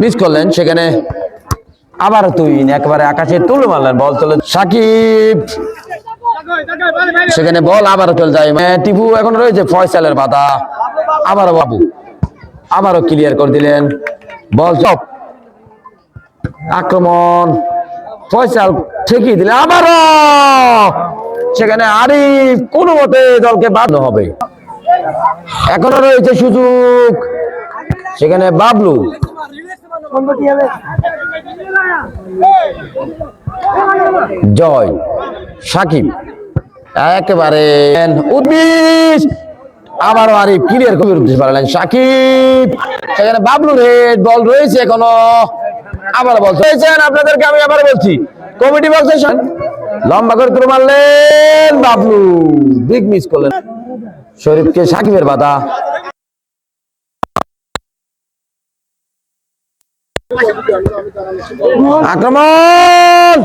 Miss করলেন, সেখানে আবার তুহিন একেবারে আকাশে তুলে মারলেন, বল চলে সাকিব, সেখানে বল আবারও চলে যায় টিপু। এখন রয়েছে ফয়সালের বাধা, আবারও বাবু আবারও ক্লিয়ার করে দিলেন, বল চপ আক্রমণ, ফয়সাল ঠেকিয়ে দিলেন, আবারও সেখানে আরিফ কোনো মতে দলকে বাধ্য হবে। এখনো রয়েছে সুযোগ, সেখানে বাবলু, জয়, সাকিব একেবারে উদ্ভিদ, আবারও আরিফ ক্লিয়ার করে উঠতে পারলেন, সাকিব, সেখানে বাবলুর হেড, বল রয়েছে এখনো, আবার বল রয়েছেন। আপনাদেরকে আমি আবার বলছি, কমিটি বক্সে লম্বা করে তুলে মারলেন বাবলু, বিগ মিস করলেন, শরীফকে সাকিবের বাধা, আক্রমণ,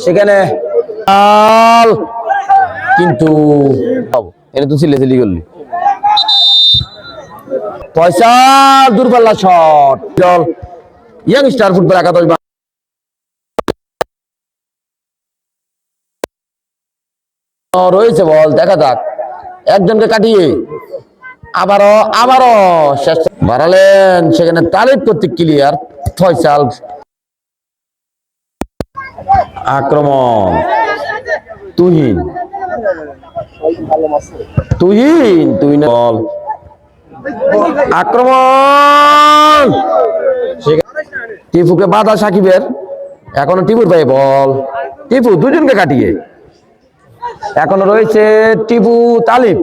সেখানে কিন্তু এটা তো সিলেসিলি করলি, পয়সা দূরপাল্লা শট, দল ইয়াং স্টার ফুটবল একাদশ রয়েছে, বল দেখা যাক, একজনকে কাটিয়ে আবারও শেষ বাড়ালেন, সেখানে তালিব কর্তৃক ক্লিয়ার, ফয়সাল আক্রমণ, তুহিন বল আক্রমণ, টিপুকে বাধা সাকিবের, এখনো টিপুর পায়ে বল, টিপু দুজনকে কাটিয়ে, এখনো রয়েছে টিপু তালিব,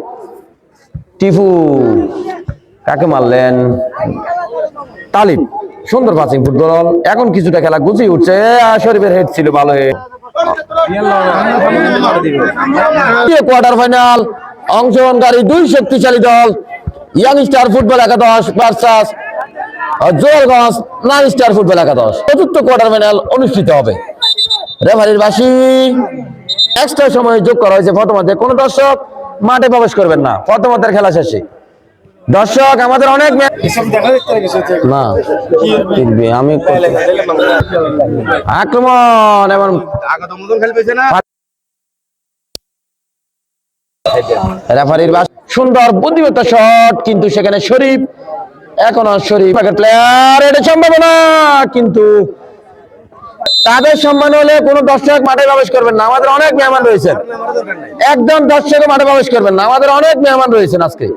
টিপু কাকে মারলেন, তালিব, সুন্দর পাসিং ফুটবল, এখন কিছুটা খেলা গুছিয়ে উঠছে, শরীফের হেড ছিল ভালো, কোয়ার্টার ফাইনাল অংশগ্রহণকারী দুই শক্তিশালী দল ইয়াং স্টার ফুটবল একাদশ ভার্সাস জোয়ারগঞ্জ নান স্টার ফুটবল একাদশ, চতুর্থ কোয়ার্টার ফাইনাল অনুষ্ঠিত হবে। রেফারির বাঁশি, এক্সট্রা সময় যোগ করা হয়েছে। প্রথমার্ধে কোনো দর্শক মাঠে প্রবেশ করবেন না, প্রথমার্ধের খেলা শেষে। দর্শক আমাদের অনেক না আমি আক্রমণ এবং রেফারির সুন্দর বুদ্ধিমত্তা শট, কিন্তু সেখানে শরীফ, এখনো শরীফ প্লেয়ার, এটা সম্ভাবনা, কিন্তু তাদের সম্মান হলে কোনো দর্শক মাঠে প্রবেশ করবেন না, আমাদের অনেক মেহমান রয়েছেন, একদম দর্শক মাঠে প্রবেশ করবেন না, আমাদের অনেক মেহমান রয়েছেন আজকে।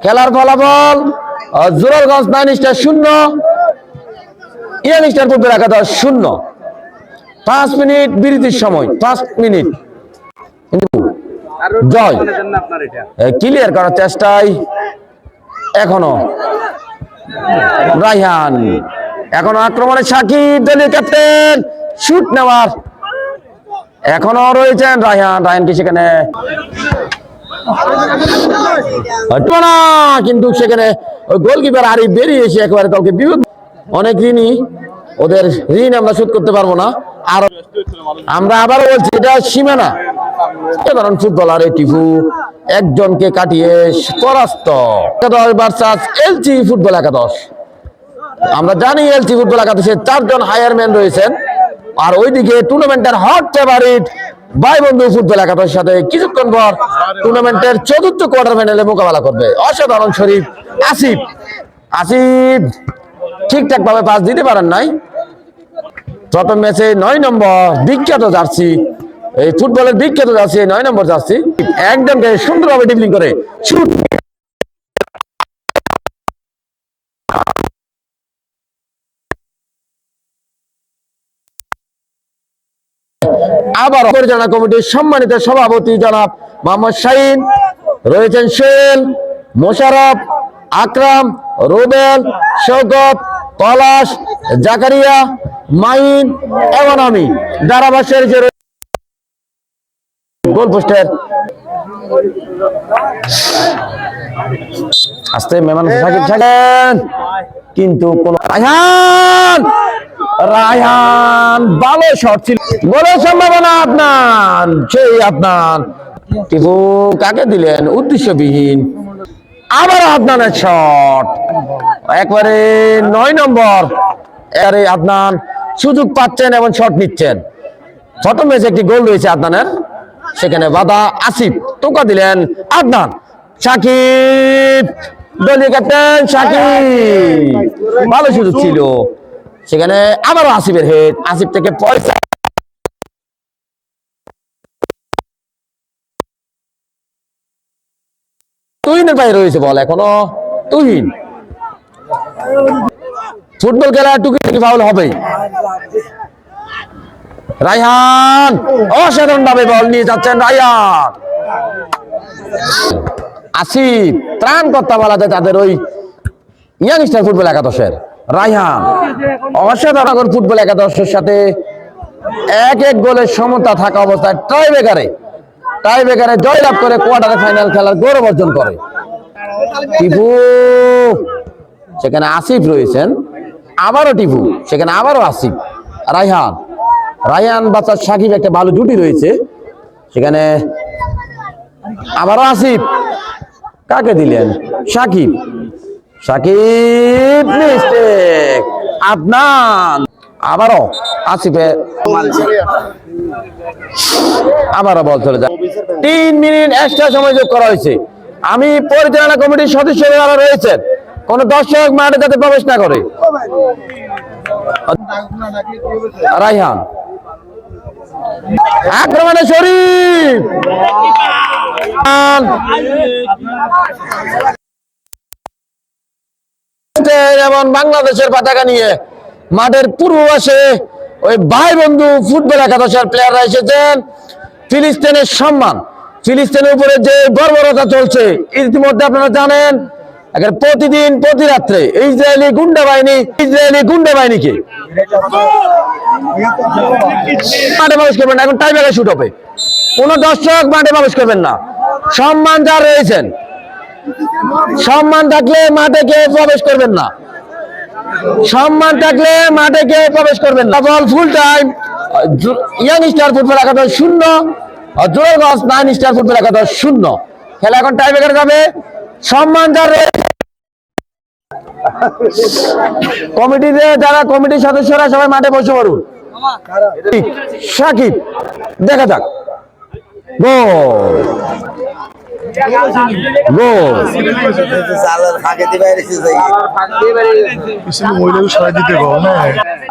খেলার ফলাফল Zorarganj nine star 0, young star football একাদশ 0। 5 মিনিট বিরতির সময়, 5 মিনিট, কিন্তু জয় ক্লিয়ার করার চেষ্টায় এখনো রায়হান, এখনো আক্রমণে সাকিব, দলীয় ক্যাপ্টেন, শুট নেওয়ার এখনো রয়েছেন রায়হানকে সেখানে, কিন্তু সেখানে গোলকিপার আরিফ বেরিয়ে এসে একেবারে দলকে বিপদ, অনেক ঋণী, ওদের ঋণ আমরা শোধ করতে পারবো না। আর আমরা আবারও বলছি, এটা সীমানা, সাধারণ ফুটবলার টিপু একজনকে কাটিয়ে পরাস্ত, ভার্সাস এলচি ফুটবল একাদশ। আমরা জানি এলচি ফুটবল একাদশের 4 জন হায়ারম্যান রয়েছেন, আর ওইদিকে টুর্নামেন্টের হট ফেভারিট ভাইবন্ধু ফুটবল একাদশের সাথে কিছুক্ষণ পর টুর্নামেন্টের চতুর্থ কোয়ার্টার ফাইনালে মোকাবেলা করবে। অসাধারণ শরীফ, আসিফ ঠিকঠাক ভাবে পাস দিতে পারেন নাই। প্রথম ম্যাচে 9 নম্বর বিখ্যাত জার্সি, এই ফুটবলের বিখ্যাত জার্সি 9 নম্বর জার্সি, একদমকে সুন্দরভাবে ডিবলিং করে শুট, আবার পরিচালনা কমিটির সম্মানিত সভাপতি জনাব মোহাম্মদ শাহিন, রয়েছেন সোহেল, মোশারফ, আকরাম, রুবেল, শওকত, পলাশ, জাকারিয়া, মাইন এবং আমি ধারাভাষ্যের যে গোল পোস্টের আস্তে মেহমান সাকিব থাকেন, কিন্তু কোন রায়হান ভালো শট ছিল, গোলের সম্ভাবনা আপনার, সেই আপনার টিপু কাকে দিলেন উদ্দেশ্যবিহীন, আবার আদনানের শট, একবারে 9 নম্বর। আরে আদনান সুযোগ পাচ্ছেন এবং শট নিচ্ছেন। প্রথম ম্যাচে একটি গোল রয়েছে আদনানের, সেখানে বাধা আসিফ, টোকা দিলেন আদনান। সাকিব, দলীয় ক্যাপ্টেন সাকিব, ভালো সুযোগ ছিল সেখানে, আবারও আসিফের হেড, আসিফ থেকে পয়সা তুহিনের বাইরে রয়েছে বল, এখনো তুহিন। ফুটবল খেলা টুকি টুকি ফাউল হবে। রায়হান অসাধারণ ভাবে বল নিয়ে যাচ্ছেন রায়হান। আসিফ ত্রাণ করতে বলা যায় তাদের ওই ইয়াংস্টার ফুটবল একাদশের। রায়হান অসাধারণ ফুটবল একাদশের সাথে এক এক গোলের সমতা থাকা অবস্থায় টাই বেকারে জয়লাভ করে কোয়ার্টার ফাইনাল খেলার গৌরব অর্জন করে। টিপু, সেখানে আসিফ রয়েছেন, আবারও টিপু, সেখানে আবারও আসিফ। রায়হান বাচ্চা সাকিব একটা ভালো জুটি রয়েছে সেখানে, আবারও আসিফ, কাকে দিলেন? সাকিব মিস্টেক, আদনান, আবারও আসিফে, আবারও বল চলে যায়। 3 মিনিট এক্সট্রা সময় যোগ করা হয়েছে। আমি পরিচালনা কমিটির সদস্য যারা রয়েছেন, কোন দর্শক মাঠে যাতে প্রবেশ না করে। রায়হান আক্রমণে শরীফ, এবং বাংলাদেশের পতাকা নিয়ে মাঠের পূর্ব পাশে ওই ভাই বন্ধু ফুটবল একাদশের প্লেয়াররা এসেছেন। ফিলিস্তিনের সম্মান, ফিলিস্তিনের উপরে যে বর্বরতা চলছে ইতিমধ্যে আপনারা জানেন। প্রতিদিন প্রতি রাত্রে ইসরায়েলি গুন্ডা বাহিনীকে মাঠে প্রবেশ করবেন না। এখন টাই ব্রেকার শুট হবে, কোন দর্শক মাঠে প্রবেশ করবেন না। সম্মান যা রয়েছেন, সম্মান থাকলে মাঠে কেউ প্রবেশ করবেন না, সম্মান থাকলে মাঠে কেউ প্রবেশ করবেন না। বল ফুল টাইম, ইয়াংস্টার ফুটবল একাদশ 0, জোরগঞ্জ 9 স্টার ফুটবল একাদশ 0। খেলা এখন টাই ব্রেকারে যাবে। সম্মান যার কমিটিতে, যারা কমিটির সদস্যরা সবাই মাঠে বসে পড়ুন। সাকিব, দেখা যাক গোল,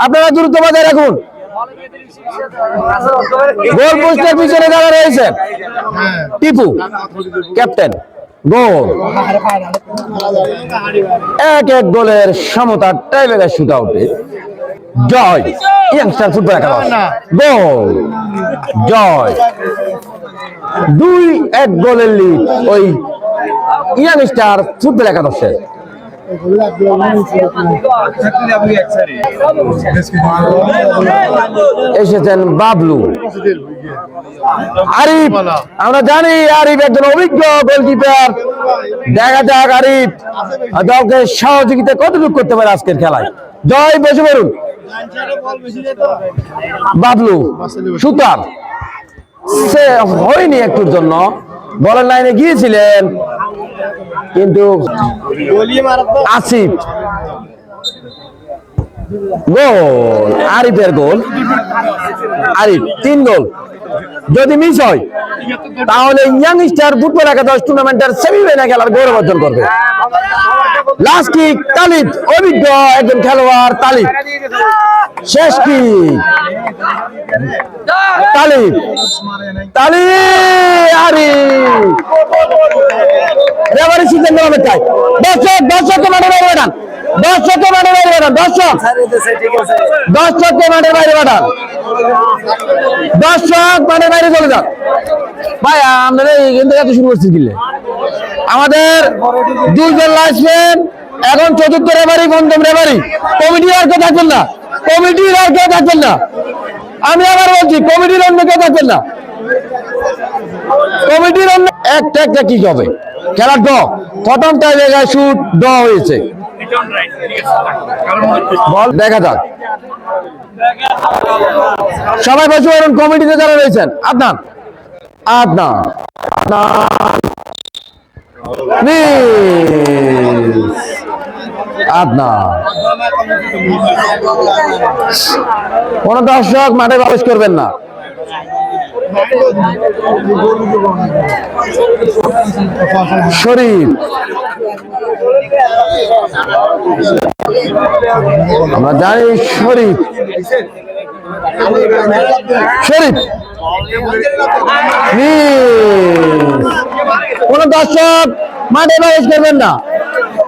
আপনারা দ্রুত বজায় রাখুন। গোল পোস্টের পিছনে যারা রয়েছেন, টিপু ক্যাপ্টেন, গোল, এক এক গোলের সমতা, টাই ব্রেকার শুট আউটে জয় ইয়াংস্টার ফুটবল একাদশ। গোল, জয়, 2-1 গোলের লিড ওই ইয়াংস্টার ফুটবল একাদশের। এসেছেন বাবলু, আরিফ, আমরা জানি আরিফ একজন অভিজ্ঞ গোলকিপার। দেখা যাক আরিফ দলকে সহযোগিতা কতটুকু করতে পারে আজকের খেলায়। জয়, বসে পড়ুন। বাবলু সুতার, সে হয়নি একটুর জন্য, বলের লাইনে গিয়েছিলেন কিন্তু আসিফ, গোল, আরিফের গোল। আরিফ 3 গোল যদি মিস হয় তাহলে ইয়াংস্টার ফুটবল একাদশ টুর্নামেন্টের সেমিফাইনাল খেলার গৌরব অর্জন করবে। লাস্ট কিক, তালিব, অভিজ্ঞ একজন খেলোয়াড় তালিব, শেষ কিক, তালিব, আরিফ, রেফারি সিদ্ধান্ত হবে তাই। দর্শককে মাঠে বাইরে পাঠান, দর্শককে মাঠে বাইরে পাঠান, দর্শক দর্শককে মাঠের বাইরে পাঠান, দর্শক মাঠের বাইরে চলে যান। ভাই আমরা এখান থেকে এত শুরু করছি কিনলে আমাদের 2 জন লাইসম্যান, এখন 4র্থ রেফারি, 5ম রেফারি। কমিটির আর কেউ থাকবেন না, কমিটির আর কেউ থাকবেন না। আমি আবার বলছি, কমিটির অন্য কেউ থাকবেন না, কমিটির অন্য একটা কি হবে খেলার ড, প্রথম টাই জায়গায় শুট ড হয়েছে। বল দেখা যাক, সবাই বসে পড়ুন। কমিটিতে যারা রয়েছেন, আদনান, কোন দর্শক মাঠে প্রবেশ করবেন না। শরীফ, আমরা জানি শরীফ শরীফ কোন দর্শক মাঠে প্রবেশ করবেন না।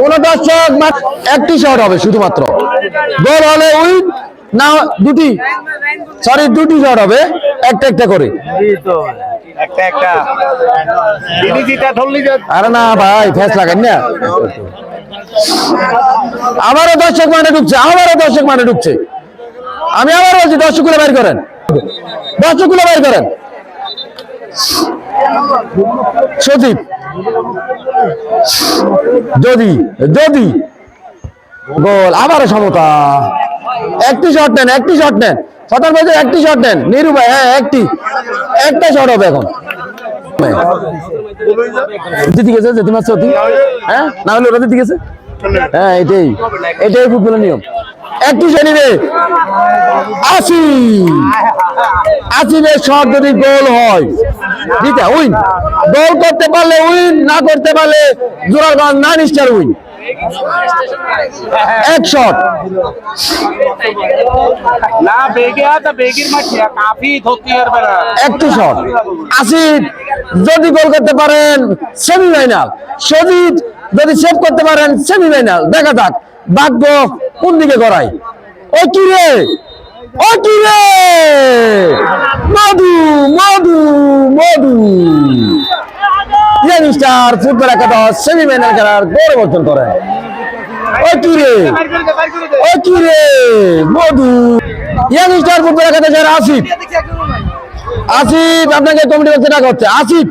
কোন দর্শক একটি শট হবে শুধুমাত্র, গোল হলে উইন, না দুটি শট হবে, একটা একটা করে। আরে না ভাই, ফ্যাস লাগান না। আবারও দর্শক মাঠে ঢুকছে, আমি আবার বলছি দর্শকগুলো বাইর করেন, সজীব যদি গোল, আবারও সমতা। একটি শট নেন, সতার মধ্যে একটি শট নেন নিরু ভাই। হ্যাঁ, একটা শট হবে এখন। জিতে গেছে, হ্যাঁ না হলে ওরা জিতে গেছে। হ্যাঁ, এটাই ফুটবলের নিয়ম। একটি শনিবে আসিফের শট যদি গোল হয় দিতে উইন, গোল করতে পারলে উইন, না করতে পারলে জোরারগঞ্জ 9 স্টার উইন। এক শট একটি শট। আসিফ যদি গোল করতে পারেন সেমিফাইনাল, সজিদ যদি সেভ করতে পারেন সেমিফাইনাল। দেখা যাক ভাগ্য কোন দিকে গড়ায়। ও কি রে মধু ইয়াং স্টার ফুটবল একাদশ সেমিফাইনাল খেলার গৌরব অর্জন করে। ও কি রে মধু। ইয়াং স্টার ফুটবল একাদশের আসিফ আপনাকে কমিটি বলতে ডাকা হচ্ছে। আসিফ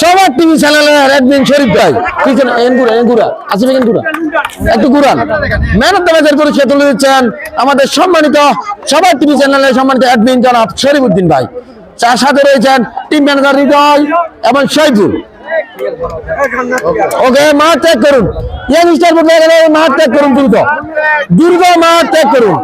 সবার টিভি চ্যানেলের অ্যাডমিন শরীফ ভাই, আসিফ একটু ঘুরান। ম্যান অফ দ্য ম্যাচের পরিচয় তুলে দিচ্ছেন আমাদের সম্মানিত সবার টিভি চ্যানেলের সম্মানিত অ্যাডমিন জনাব শরীফউদ্দিন ভাই। তার সাথে রয়েছেন টিম ম্যানেজার হৃদয় এবং শহীদুল। ওকে, মাঠ ত্যাগ করুন। ইয়াং স্টার ফুটবল মাঠ ত্যাগ করুন, দ্রুত মাঠ ত্যাগ করুন।